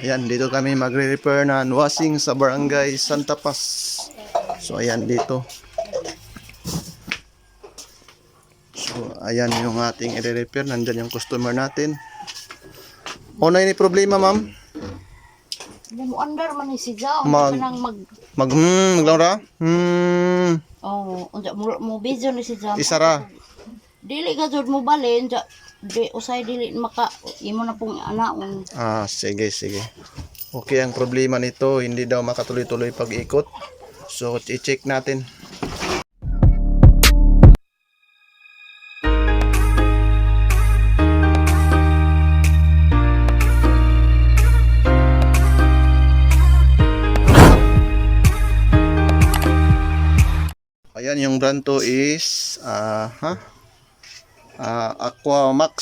Ayan, dito kami magre-repair na washing sa barangay Santa Paz. So ayan dito. So ayan yung ating i-repair. Nandyan yung customer natin. O na ini problema, ma'am? Mo under man ni si Jao, Mag- kanang Maglaura? oh, unja mo video ni si Jao. Isara. Dili ka jud mo balin, ja di usay dili maka imo na pong anaon. Sige, sige. Okay, ang problema nito, hindi daw makatuloy-tuloy pag-ikot. So, i-check natin. Ayan, yung brand to is Aqua Max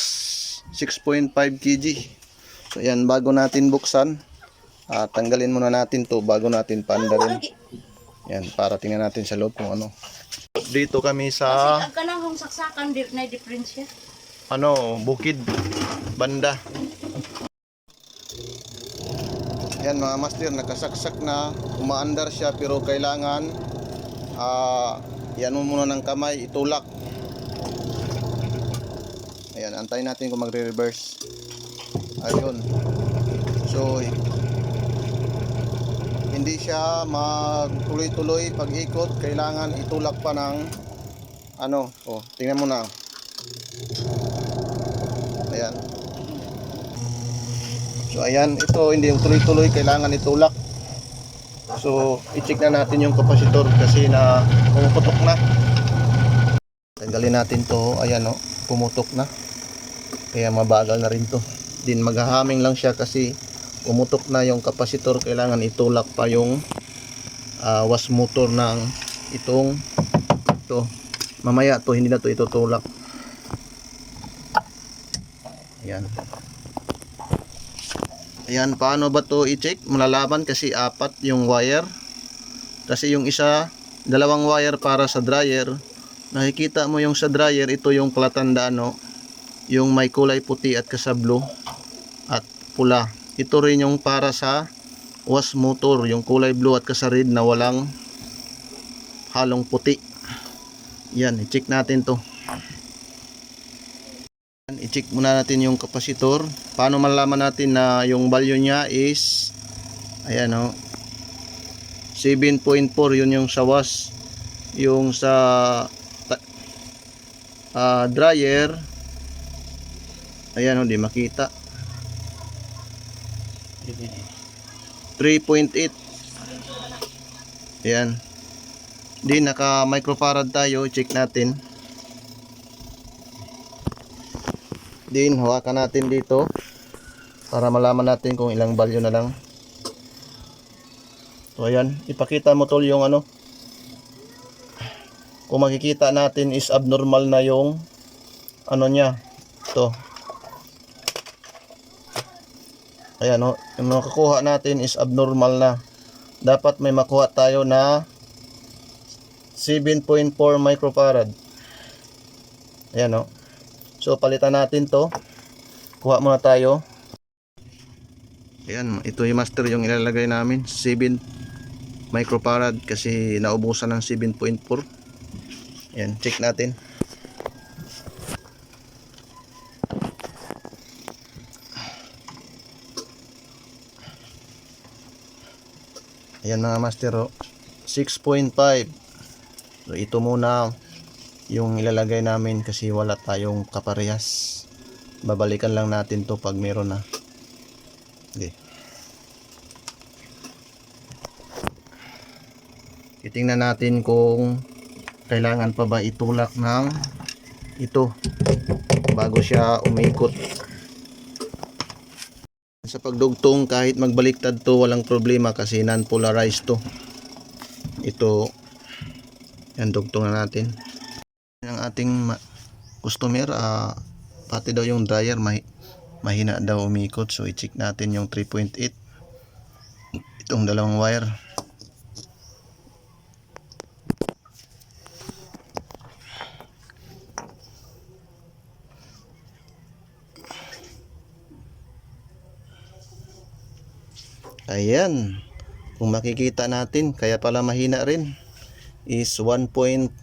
6.5 kg. So, ayan, bago natin buksan, tanggalin muna natin to bago natin paandarin. Yan, para tingnan natin sa loob kung ano. Dito kami sa Ang kanang kung saksakan dir na diferensya. Bukid Banda. Yan mga master, nakasaksak na, umaandar siya pero kailangan yan mo muna ng kamay, itulak. Ayan, antayin natin kung magre-reverse. Ayun. So hindi siya magtuloy-tuloy pag-ikot, kailangan itulak pa ng tingnan mo na. Ayan. So ayan, ito hindi yung tuloy-tuloy, kailangan itulak. So i-check na natin yung kapasitor kasi na pumuputok na. Tanggalin natin to, ayan pumutok na. Kaya mabagal na rin to. Din maghahaming lang siya kasi pumutok na yung kapasitor, kailangan itulak pa yung wash motor ng ito. Mamaya to, hindi na to itutulak. Ayan. Ayan, paano ba to i-check? Malalaman kasi apat yung wire. Kasi yung isa, dalawang wire para sa dryer. Nakikita mo yung sa dryer, ito yung palatandaan, yung may kulay puti at kasablo at pula. Ito rin yung para sa wash motor, yung kulay blue at kasarid na walang halong puti. Yan, i-check natin to. I-check muna natin yung kapasitor. Paano malalaman natin na yung value niya is ayan 7.4, yun yung sa wash. Yung sa dryer, ayan di makita. 3.8. Ayan. Di naka microfarad tayo, check natin. Din hawakan natin dito para malaman natin kung ilang value na lang. So ayan, ipakita mo tol yung kung makikita natin is abnormal na yung niya. Ito. Ayan yung nakakuha natin is abnormal na. Dapat may makuha tayo na 7.4 microfarad. Ayan So palitan natin to. Kuha muna tayo. Ayan, ito yung master yung ilalagay namin, 7 microfarad kasi naubusan ng 7.4. Ayan, check natin. Ayan mga master 6.5. So ito muna yung ilalagay namin kasi wala tayong kaparehas. Babalikan lang natin to pag meron na. Okay. Titingnan natin kung kailangan pa ba itulak ng ito bago siya umikot. Sa pagdugtong kahit magbaliktad to walang problema kasi non-polarized to. Ito yan, dugtong na natin. Ang ating customer pati daw yung dryer mahina daw umikot, so i-check natin yung 3.8 itong dalawang wire. Ayan. Kung makikita natin, kaya pala mahina rin, is 1.5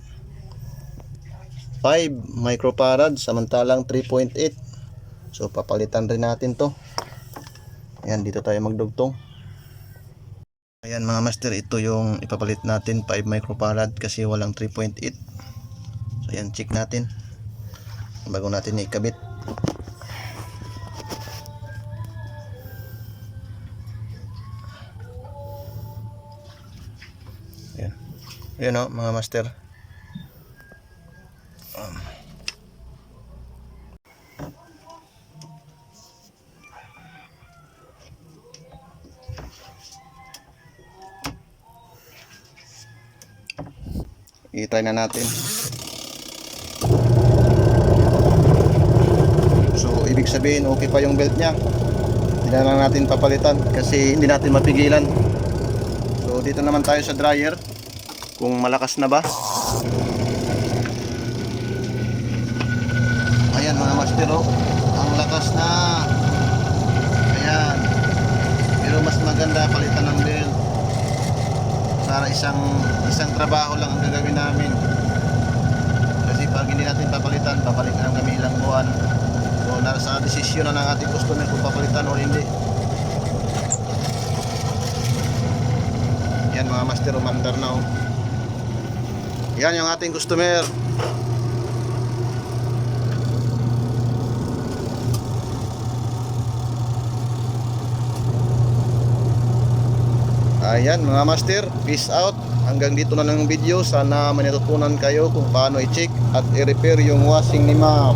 microfarad samantalang 3.8. So papalitan rin natin to. Ayan, dito tayo magdugtong. Ayan mga master, ito yung ipapalit natin, 5 microfarad kasi walang 3.8. So ayan, check natin bago natin ikabit. Ayan. Ayan o mga master. I-try na natin. So ibig sabihin okay pa yung belt nya. Hindi na lang natin papalitan kasi hindi natin mapigilan. So dito naman tayo sa dryer kung malakas na ba. Ayan mga master, oh, ang lakas na. Ayan. Pero mas maganda palitan ng belt para isang trabaho lang ang gagawin namin. Kasi pag hindi natin papalitan, babalik na kami ilang buwan. So nasa desisyon na ng ating customer kung papalitan o hindi. Yan mga master, umandar na, oh. Yan yung ating customer. Ayan mga master, peace out. Hanggang dito na lang ang video. Sana may natutunan kayo kung paano i-check at i-repair yung washing ni ma'am.